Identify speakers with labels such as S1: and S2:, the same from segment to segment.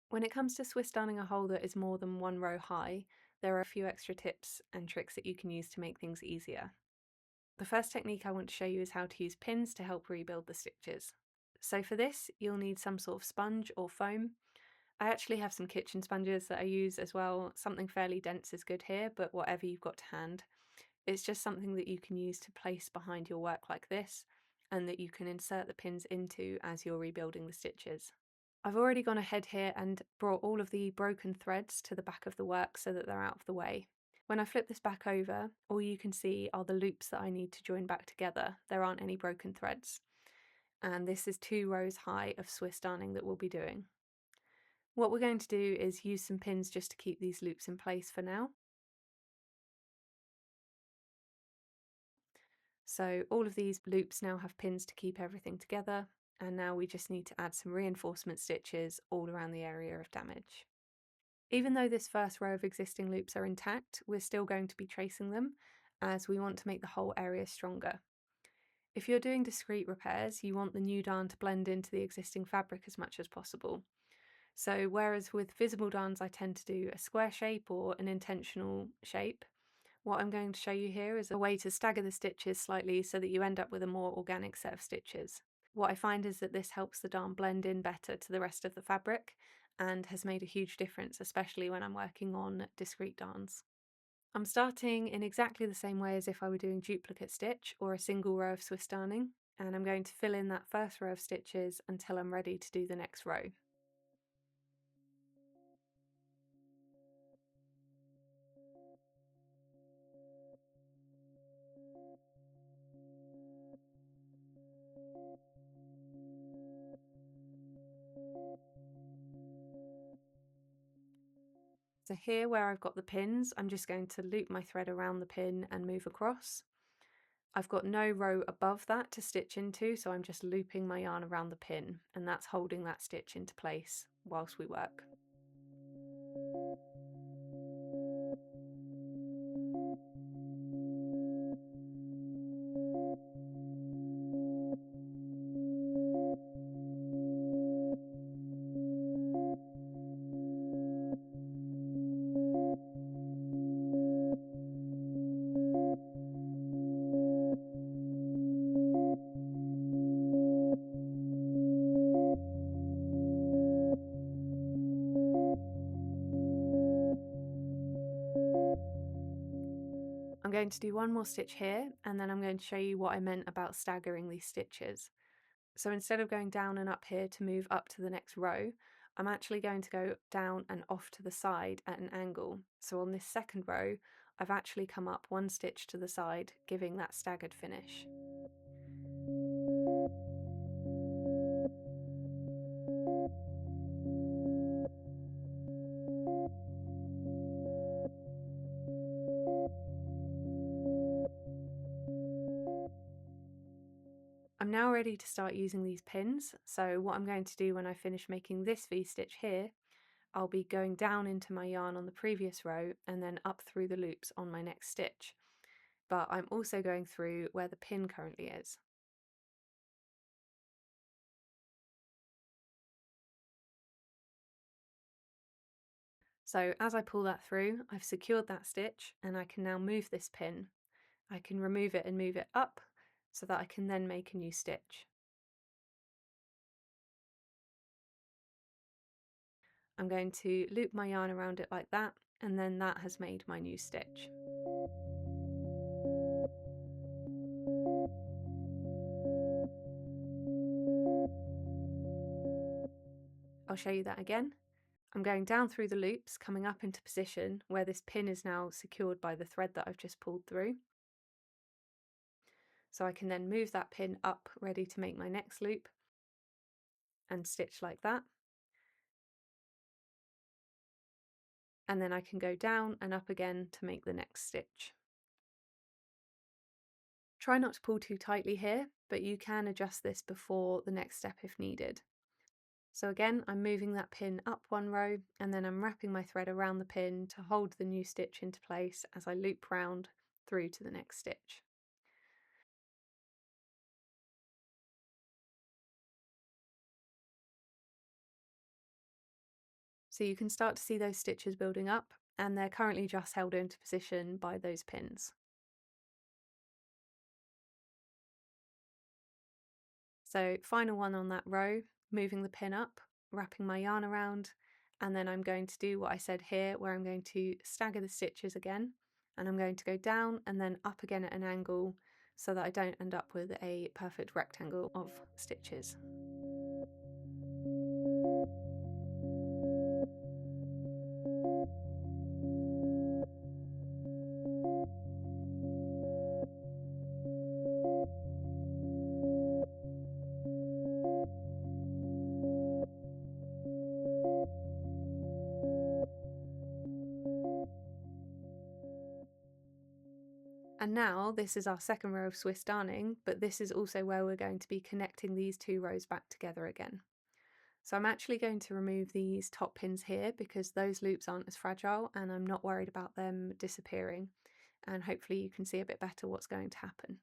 S1: When it comes to Swiss darning a hole that is more than one row high, there are a few extra tips and tricks that you can use to make things easier. The first technique I want to show you is how to use pins to help rebuild the stitches. So for this, you'll need some sort of sponge or foam. I actually have some kitchen sponges that I use as well. Something fairly dense is good here, but whatever you've got to hand. It's just something that you can use to place behind your work like this, and that you can insert the pins into as you're rebuilding the stitches. I've already gone ahead here and brought all of the broken threads to the back of the work so that they're out of the way. When I flip this back over, all you can see are the loops that I need to join back together. There aren't any broken threads. And this is 2 rows high of Swiss darning that we'll be doing. What we're going to do is use some pins just to keep these loops in place for now. So all of these loops now have pins to keep everything together, and now we just need to add some reinforcement stitches all around the area of damage. Even though this first row of existing loops are intact, we're still going to be tracing them as we want to make the whole area stronger. If you're doing discrete repairs, you want the new darn to blend into the existing fabric as much as possible. So whereas with visible darns I tend to do a square shape or an intentional shape, what I'm going to show you here is a way to stagger the stitches slightly so that you end up with a more organic set of stitches. What I find is that this helps the darn blend in better to the rest of the fabric and has made a huge difference, especially when I'm working on discrete darns. I'm starting in exactly the same way as if I were doing duplicate stitch or a single row of Swiss darning, and I'm going to fill in that first row of stitches until I'm ready to do the next row. So here where I've got the pins, I'm just going to loop my thread around the pin and move across. I've got no row above that to stitch into, so I'm just looping my yarn around the pin, and that's holding that stitch into place whilst we work. I'm going to do one more stitch here, and then I'm going to show you what I meant about staggering these stitches. So instead of going down and up here to move up to the next row, I'm actually going to go down and off to the side at an angle. So on this second row, I've actually come up one stitch to the side, giving that staggered finish. I'm now ready to start using these pins, so what I'm going to do when I finish making this V-stitch here, I'll be going down into my yarn on the previous row and then up through the loops on my next stitch. But I'm also going through where the pin currently is. So as I pull that through, I've secured that stitch and I can now move this pin. I can remove it and move it up so that I can then make a new stitch. I'm going to loop my yarn around it like that, and then that has made my new stitch. I'll show you that again. I'm going down through the loops, coming up into position where this pin is now secured by the thread that I've just pulled through. So I can then move that pin up, ready to make my next loop, and stitch like that. And then I can go down and up again to make the next stitch. Try not to pull too tightly here, but you can adjust this before the next step if needed. So again, I'm moving that pin up one row, and then I'm wrapping my thread around the pin to hold the new stitch into place as I loop round through to the next stitch. So you can start to see those stitches building up, and they're currently just held into position by those pins. So final one on that row, moving the pin up, wrapping my yarn around, and then I'm going to do what I said here, where I'm going to stagger the stitches again, and I'm going to go down and then up again at an angle so that I don't end up with a perfect rectangle of stitches. And now this is our second row of Swiss darning, but this is also where we're going to be connecting these two rows back together again. So I'm actually going to remove these top pins here because those loops aren't as fragile and I'm not worried about them disappearing, and hopefully you can see a bit better what's going to happen.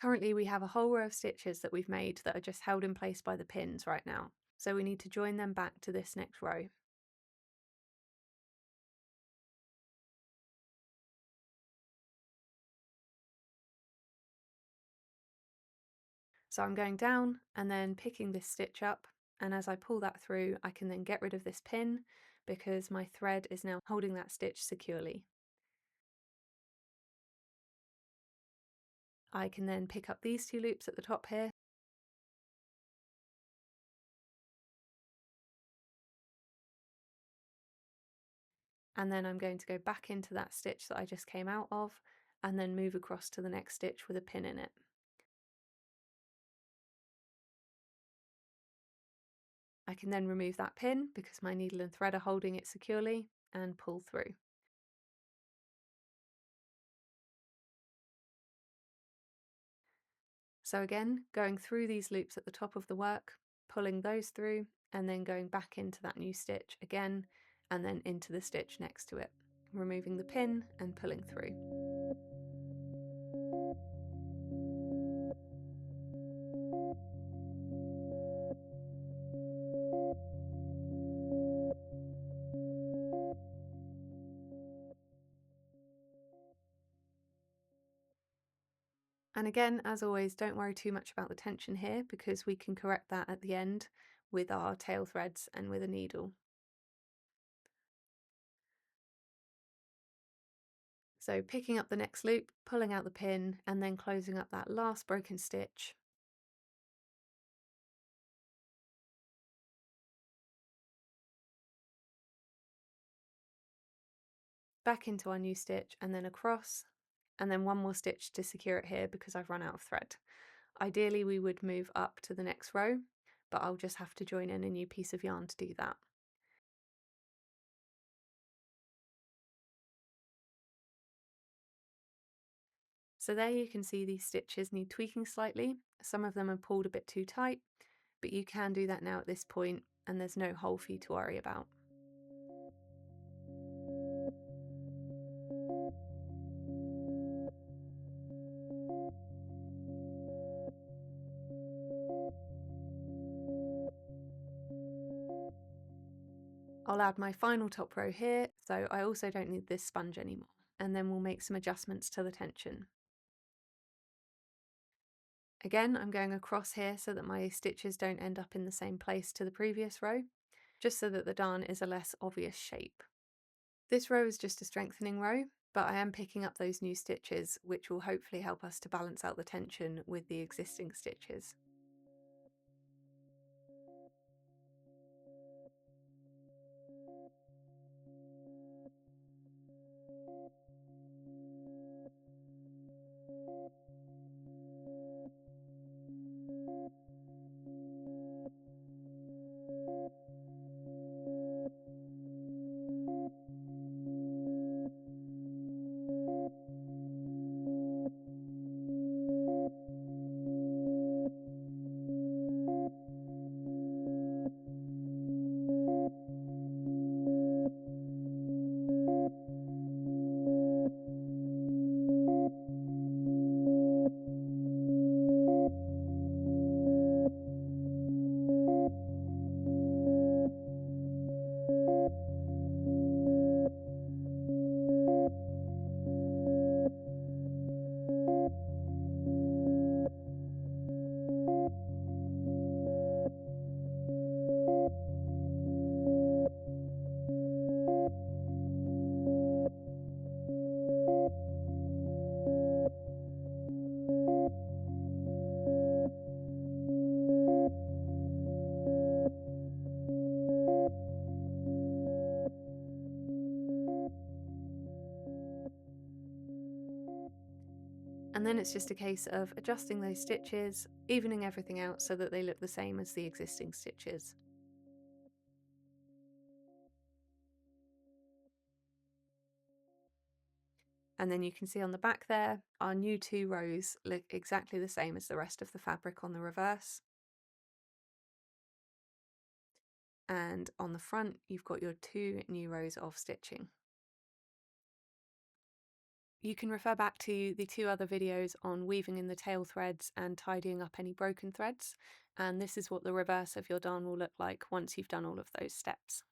S1: Currently we have a whole row of stitches that we've made that are just held in place by the pins right now, so we need to join them back to this next row. So I'm going down and then picking this stitch up, and as I pull that through I can then get rid of this pin because my thread is now holding that stitch securely. I can then pick up these two loops at the top here, and then I'm going to go back into that stitch that I just came out of and then move across to the next stitch with a pin in it. I can then remove that pin because my needle and thread are holding it securely and pull through. So again, going through these loops at the top of the work, pulling those through and then going back into that new stitch again and then into the stitch next to it, removing the pin and pulling through. And again, as always, don't worry too much about the tension here because we can correct that at the end with our tail threads and with a needle. So picking up the next loop, pulling out the pin and then closing up that last broken stitch. Back into our new stitch and then across, and then one more stitch to secure it here because I've run out of thread. Ideally we would move up to the next row, but I'll just have to join in a new piece of yarn to do that. So there you can see these stitches need tweaking slightly. Some of them are pulled a bit too tight, but you can do that now at this point and there's no hole for you to worry about. I'll add my final top row here, so I also don't need this sponge anymore, and then we'll make some adjustments to the tension. Again, I'm going across here so that my stitches don't end up in the same place to the previous row, just so that the darn is a less obvious shape. This row is just a strengthening row, but I am picking up those new stitches, which will hopefully help us to balance out the tension with the existing stitches. And then it's just a case of adjusting those stitches, evening everything out so that they look the same as the existing stitches. And then you can see on the back there, our new 2 rows look exactly the same as the rest of the fabric on the reverse. And on the front, you've got your 2 new rows of stitching. You can refer back to the 2 other videos on weaving in the tail threads and tidying up any broken threads, and this is what the reverse of your darn will look like once you've done all of those steps.